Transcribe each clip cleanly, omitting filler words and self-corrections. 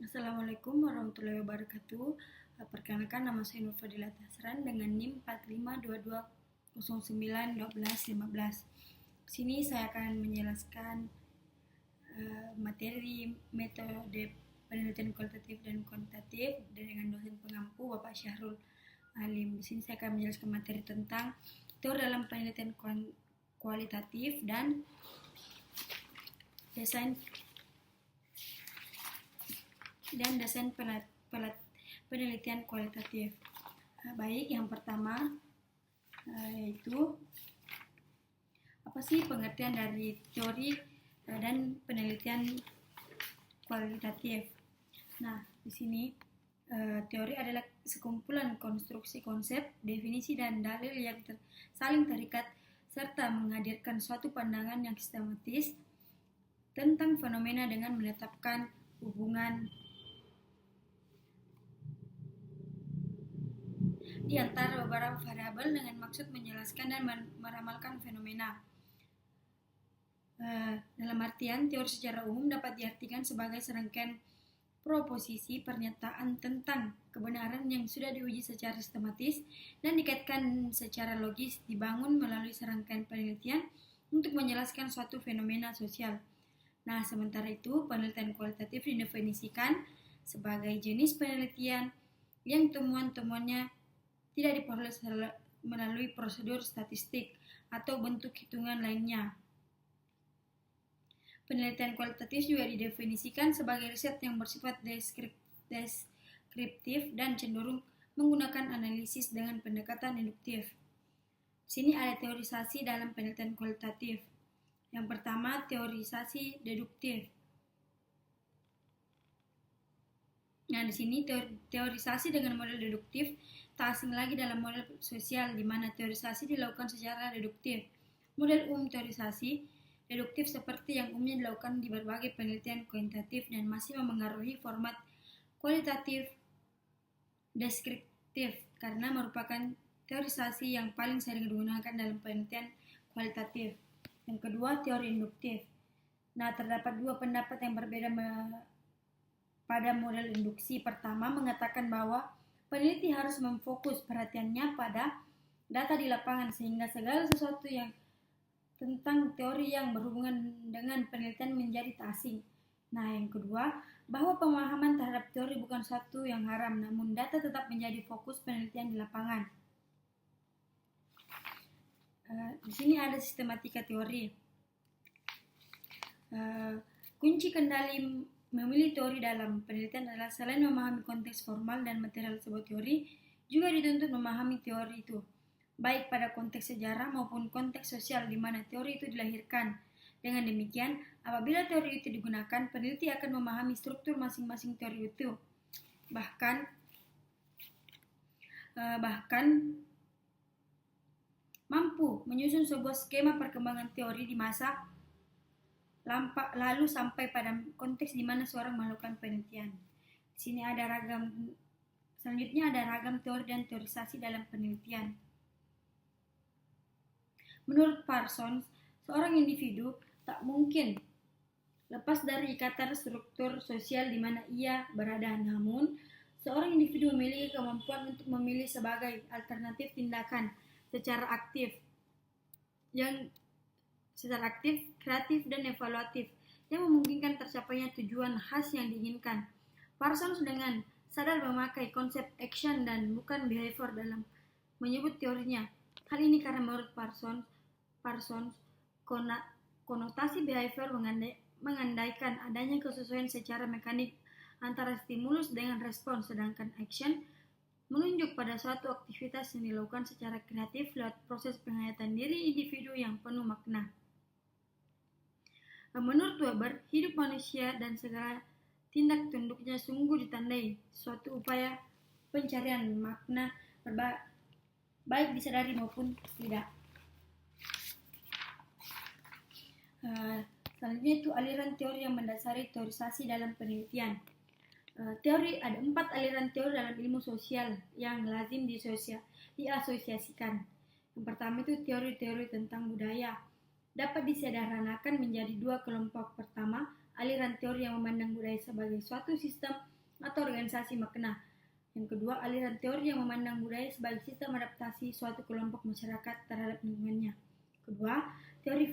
Assalamualaikum warahmatullahi wabarakatuh. Perkenalkan, nama saya Nur Fadila Tasran dengan NIM 4522091215. Di sini saya akan menjelaskan materi metode penelitian kualitatif dan kuantitatif dengan dosen pengampu Bapak Syahrul Alim. Di sini saya akan menjelaskan materi tentang teori dalam penelitian kualitatif dan desain penelitian kualitatif. Baik, yang pertama yaitu apa sih pengertian dari teori dan penelitian kualitatif. Nah, di sini teori adalah sekumpulan konstruksi konsep, definisi dan dalil yang saling terikat serta menghadirkan suatu pandangan yang sistematis tentang fenomena dengan menetapkan hubungan di antara beberapa variabel dengan maksud menjelaskan dan meramalkan fenomena. Dalam artian, teori secara umum dapat diartikan sebagai serangkaian proposisi pernyataan tentang kebenaran yang sudah diuji secara sistematis dan dikaitkan secara logis dibangun melalui serangkaian penelitian untuk menjelaskan suatu fenomena sosial. Nah, sementara itu, penelitian kualitatif didefinisikan sebagai jenis penelitian yang temuan-temuannya tidak diperoleh melalui prosedur statistik atau bentuk hitungan lainnya. Penelitian kualitatif juga didefinisikan sebagai riset yang bersifat deskriptif dan cenderung menggunakan analisis dengan pendekatan induktif. Di sini ada teorisasi dalam penelitian kualitatif. Yang pertama, teorisasi deduktif. Nah, di sini teorisasi dengan model deduktif tak asing lagi dalam model sosial, di mana teorisasi dilakukan secara deduktif. Model umum teorisasi deduktif seperti yang umumnya dilakukan di berbagai penelitian kuantitatif dan masih memengaruhi format kualitatif deskriptif karena merupakan teorisasi yang paling sering digunakan dalam penelitian kualitatif. Yang kedua, teori induktif. Nah, terdapat dua pendapat yang berbeda pada model induksi. Pertama, mengatakan bahwa peneliti harus memfokus perhatiannya pada data di lapangan sehingga segala sesuatu yang tentang teori yang berhubungan dengan penelitian menjadi tak asing. Nah, yang kedua, bahwa pemahaman terhadap teori bukan suatu yang haram, namun data tetap menjadi fokus penelitian di lapangan. Di sini ada sistematika teori. Kunci kendali memilih teori dalam penelitian adalah selain memahami konteks formal dan material sebuah teori, juga dituntut memahami teori itu, baik pada konteks sejarah maupun konteks sosial di mana teori itu dilahirkan. Dengan demikian, apabila teori itu digunakan, peneliti akan memahami struktur masing-masing teori itu. Bahkan mampu menyusun sebuah skema perkembangan teori di masa lalu sampai pada konteks di mana seorang melakukan penelitian. Di sini selanjutnya ada ragam teori dan teorisasi dalam penelitian. Menurut Parsons, seorang individu tak mungkin lepas dari ikatan struktur sosial di mana ia berada. Namun, seorang individu memiliki kemampuan untuk memilih sebagai alternatif tindakan secara aktif, kreatif, dan evaluatif yang memungkinkan tercapainya tujuan khas yang diinginkan. Parsons dengan sadar memakai konsep action dan bukan behavior dalam menyebut teorinya. Hal ini karena menurut Parsons, konotasi behavior mengandaikan adanya kesesuaian secara mekanik antara stimulus dengan respons, sedangkan action menunjuk pada suatu aktivitas yang dilakukan secara kreatif lewat proses penghayatan diri individu yang penuh makna. Menurut Weber, hidup manusia dan segala tindak tunduknya sungguh ditandai suatu upaya pencarian makna baik disadari maupun tidak. Selanjutnya itu aliran teori yang mendasari teorisasi dalam penelitian. Ada 4 aliran teori dalam ilmu sosial yang lazim diasosiasikan. Yang pertama itu teori-teori tentang budaya. Dapat disederhanakan menjadi 2 kelompok. Pertama, aliran teori yang memandang budaya sebagai suatu sistem atau organisasi makna. Yang kedua, aliran teori yang memandang budaya sebagai sistem adaptasi suatu kelompok masyarakat terhadap lingkungannya. Kedua, teori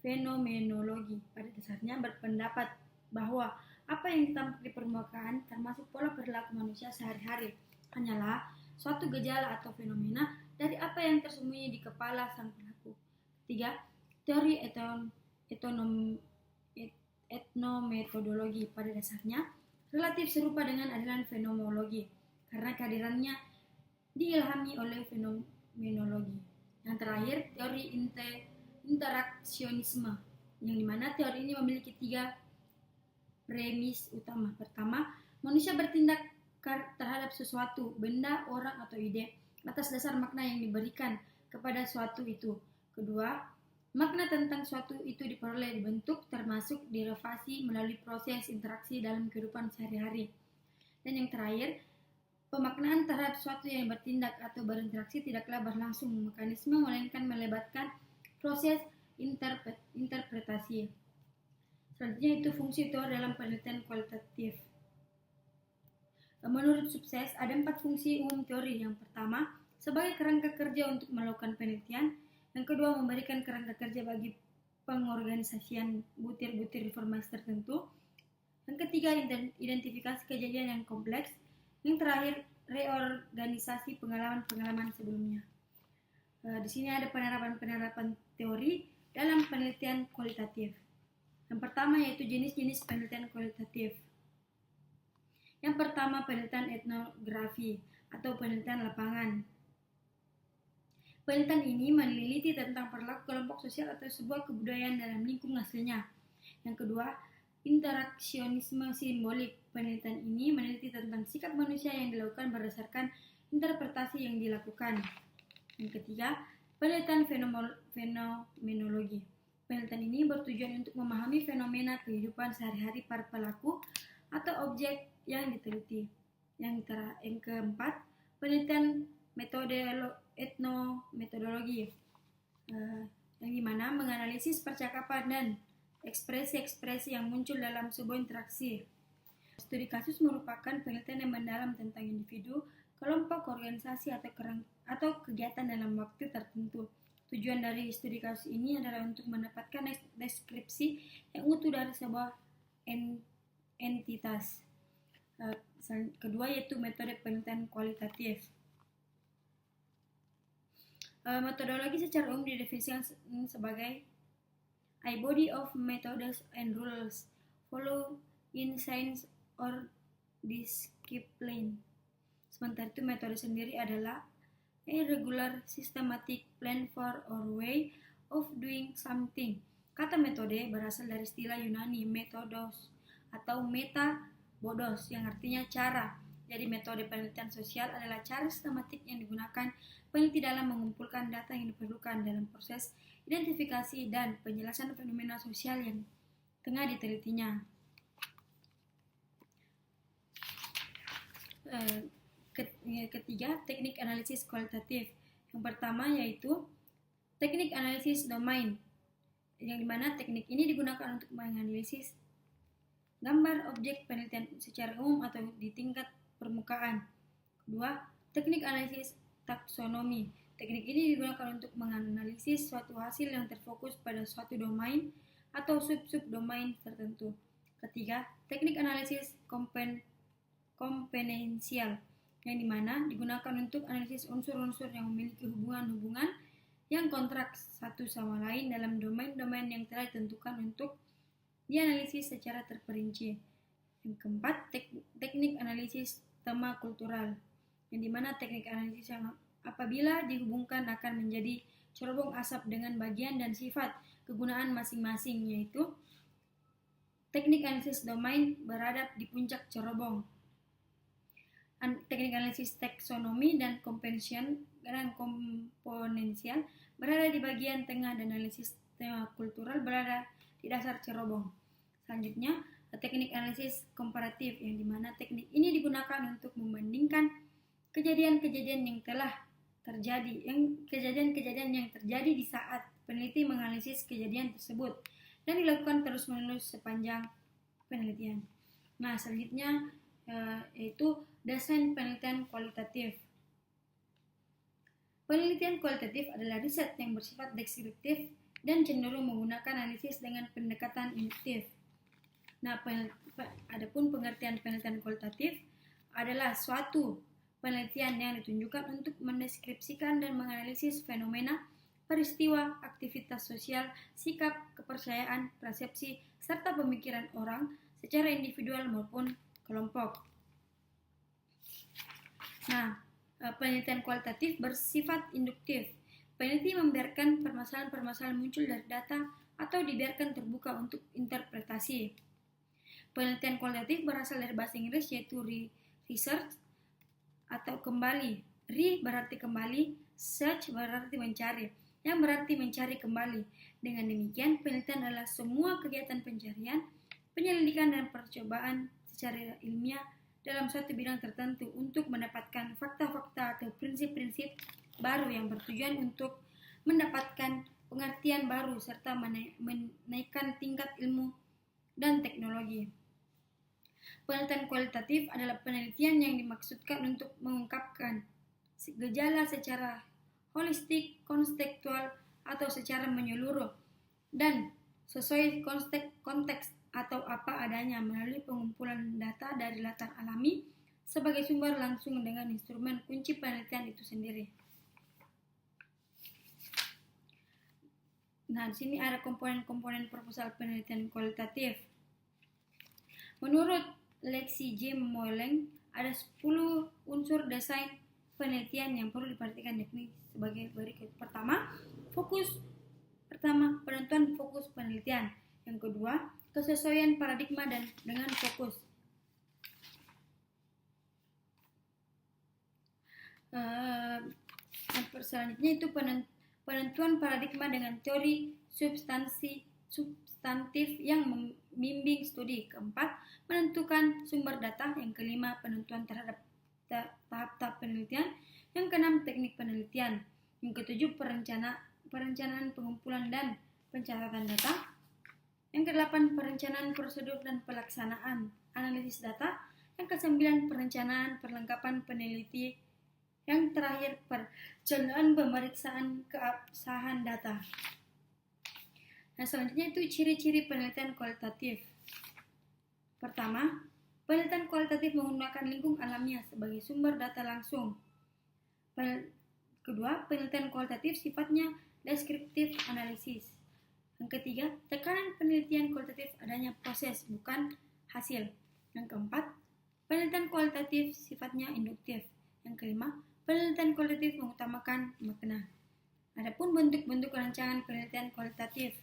fenomenologi pada dasarnya berpendapat bahwa apa yang tampak di permukaan termasuk pola perilaku manusia sehari-hari hanyalah suatu gejala atau fenomena dari apa yang tersembunyi di kepala sang pelaku. Ketiga, teori etnometodologi pada dasarnya relatif serupa dengan aliran fenomenologi karena kehadirannya diilhami oleh fenomenologi. Yang terakhir, teori interaksionisme, yang dimana teori ini memiliki 3 premis utama. Pertama, manusia bertindak terhadap sesuatu, benda, orang, atau ide atas dasar makna yang diberikan kepada suatu itu. Kedua, makna tentang suatu itu diperoleh dibentuk termasuk derivasi melalui proses interaksi dalam kehidupan sehari-hari. Dan yang terakhir, pemaknaan terhadap suatu yang bertindak atau berinteraksi tidaklah berlangsung mekanisme melainkan melibatkan proses interpretasi. Selanjutnya itu fungsi teori dalam penelitian kualitatif. Menurut Subses, ada 4 fungsi umum teori. Yang pertama, sebagai kerangka kerja untuk melakukan penelitian. Yang kedua, memberikan kerangka kerja bagi pengorganisasian butir-butir informasi tertentu. Yang ketiga, identifikasi kejadian yang kompleks. Yang terakhir, reorganisasi pengalaman-pengalaman sebelumnya. Di sini ada penerapan teori dalam penelitian kualitatif. Yang pertama yaitu jenis-jenis penelitian kualitatif. Yang pertama, penelitian etnografi atau penelitian lapangan. Penelitian ini meneliti tentang perilaku kelompok sosial atau sebuah kebudayaan dalam lingkungan aslinya. Yang kedua, interaksionisme simbolik. Penelitian ini meneliti tentang sikap manusia yang dilakukan berdasarkan interpretasi yang dilakukan. Yang ketiga, penelitian fenomenologi. Penelitian ini bertujuan untuk memahami fenomena kehidupan sehari-hari para pelaku atau objek yang diteliti. Yang keempat, penelitian etnometodologi, yang dimana menganalisis percakapan dan ekspresi-ekspresi yang muncul dalam sebuah interaksi. Studi kasus merupakan penelitian yang mendalam tentang individu, kelompok, organisasi, atau kegiatan dalam waktu tertentu. Tujuan dari studi kasus ini adalah untuk mendapatkan deskripsi yang utuh dari sebuah entitas. Kedua yaitu metode penelitian kualitatif. Metodologi secara umum didefinisikan sebagai a body of methods and rules follow in science or discipline. Sementara itu metode sendiri adalah a regular systematic plan for or way of doing something. Kata metode berasal dari istilah Yunani metodos atau metabodos yang artinya cara. Jadi metode penelitian sosial adalah cara sistematik yang digunakan peneliti dalam mengumpulkan data yang diperlukan dalam proses identifikasi dan penjelasan fenomena sosial yang tengah ditelitinya. Ketiga, teknik analisis kualitatif. Yang pertama yaitu teknik analisis domain, yang dimana teknik ini digunakan untuk menganalisis gambar objek penelitian secara umum atau di tingkat permukaan. Kedua, teknik analisis taksonomi. Teknik ini digunakan untuk menganalisis suatu hasil yang terfokus pada suatu domain atau sub-domain tertentu. Ketiga, teknik analisis komponensial, yang dimana digunakan untuk analisis unsur-unsur yang memiliki hubungan-hubungan yang kontrak satu sama lain dalam domain-domain yang telah ditentukan untuk dianalisis secara terperinci. Yang keempat, teknik analisis tema kultural, yang dimana teknik analisis yang apabila dihubungkan akan menjadi cerobong asap dengan bagian dan sifat kegunaan masing-masing, yaitu teknik analisis domain berada di puncak cerobong. Teknik analisis taksonomi dan komponensial berada di bagian tengah dan analisis tema kultural berada di dasar cerobong. Selanjutnya, teknik analisis komparatif, yang dimana teknik ini digunakan untuk membandingkan kejadian-kejadian yang telah terjadi, kejadian-kejadian yang terjadi di saat peneliti menganalisis kejadian tersebut dan dilakukan terus-menerus sepanjang penelitian. Nah, selanjutnya yaitu desain penelitian kualitatif. Penelitian kualitatif adalah riset yang bersifat deskriptif dan cenderung menggunakan analisis dengan pendekatan induktif. Nah, adapun pengertian penelitian kualitatif adalah suatu penelitian yang ditunjukkan untuk mendeskripsikan dan menganalisis fenomena, peristiwa, aktivitas sosial, sikap, kepercayaan, persepsi, serta pemikiran orang secara individual maupun kelompok. Nah, penelitian kualitatif bersifat induktif. Peneliti membiarkan permasalahan-permasalahan muncul dari data atau dibiarkan terbuka untuk interpretasi. Penelitian kualitatif berasal dari bahasa Inggris yaitu research atau kembali. Re berarti kembali, search berarti mencari, yang berarti mencari kembali. Dengan demikian, penelitian adalah semua kegiatan pencarian, penyelidikan dan percobaan secara ilmiah dalam suatu bidang tertentu untuk mendapatkan fakta-fakta atau prinsip-prinsip baru yang bertujuan untuk mendapatkan pengertian baru serta menaikkan tingkat ilmu dan teknologi. Penelitian kualitatif adalah penelitian yang dimaksudkan untuk mengungkapkan gejala secara holistik, konstekstual, atau secara menyeluruh dan sesuai konteks atau apa adanya melalui pengumpulan data dari latar alami sebagai sumber langsung dengan instrumen kunci penelitian itu sendiri. Nah, di sini ada komponen-komponen proposal penelitian kualitatif. Menurut Lexi J. Moeleng, ada 10 unsur desain penelitian yang perlu diperhatikan yakni sebagai berikut. Pertama, penentuan fokus penelitian. Yang kedua, kesesuaian paradigma dan dengan fokus. Selanjutnya itu penentuan paradigma dengan teori substantif yang membimbing studi. Keempat, menentukan sumber data. Yang kelima, penentuan terhadap tahap-tahap penelitian. Yang keenam, teknik penelitian. Yang ketujuh, perencanaan pengumpulan dan pencatatan data. Yang kedelapan, perencanaan prosedur dan pelaksanaan analisis data. Yang kesembilan, perencanaan perlengkapan peneliti. Yang terakhir, perencanaan pemeriksaan keabsahan data. Nah, selanjutnya itu ciri-ciri penelitian kualitatif. Pertama, penelitian kualitatif menggunakan lingkung alamiah sebagai sumber data langsung. Kedua, penelitian kualitatif sifatnya deskriptif analisis. Yang ketiga, tekanan penelitian kualitatif adanya proses, bukan hasil. Yang keempat, penelitian kualitatif sifatnya induktif. Yang kelima, penelitian kualitatif mengutamakan makna. Adapun bentuk-bentuk rancangan penelitian kualitatif.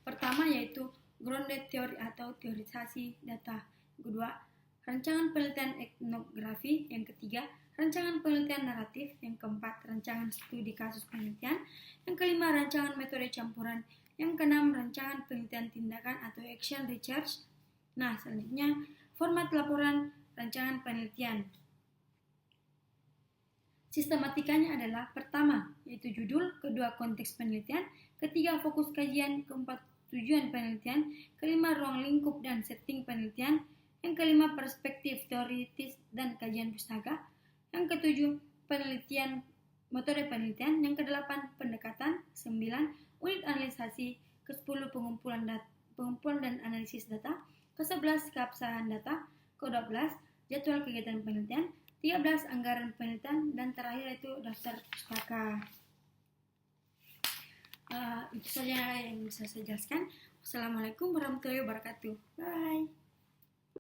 Pertama yaitu grounded theory atau teorisasi data. Yang kedua, rancangan penelitian etnografi. Yang ketiga, rancangan penelitian naratif. Yang keempat, rancangan studi kasus penelitian. Yang kelima, rancangan metode campuran. Yang keenam, rancangan penelitian tindakan atau action research. Nah, selanjutnya, format laporan rancangan penelitian. Sistematikanya adalah pertama, yaitu judul, kedua konteks penelitian, ketiga fokus kajian, keempat tujuan penelitian, kelima ruang lingkup dan setting penelitian, yang kelima perspektif teoritis dan kajian pustaka, yang ketujuh penelitian metode penelitian, yang kedelapan pendekatan, 9 unit analisasi, ke-10 pengumpulan dan analisis data, ke-11 keabsahan data, ke-12 jadwal kegiatan penelitian, 13 anggaran penelitian, dan terakhir itu daftar pustaka. Itu saja yang bisa saya jelaskan. Wassalamualaikum warahmatullahi wabarakatuh. Bye.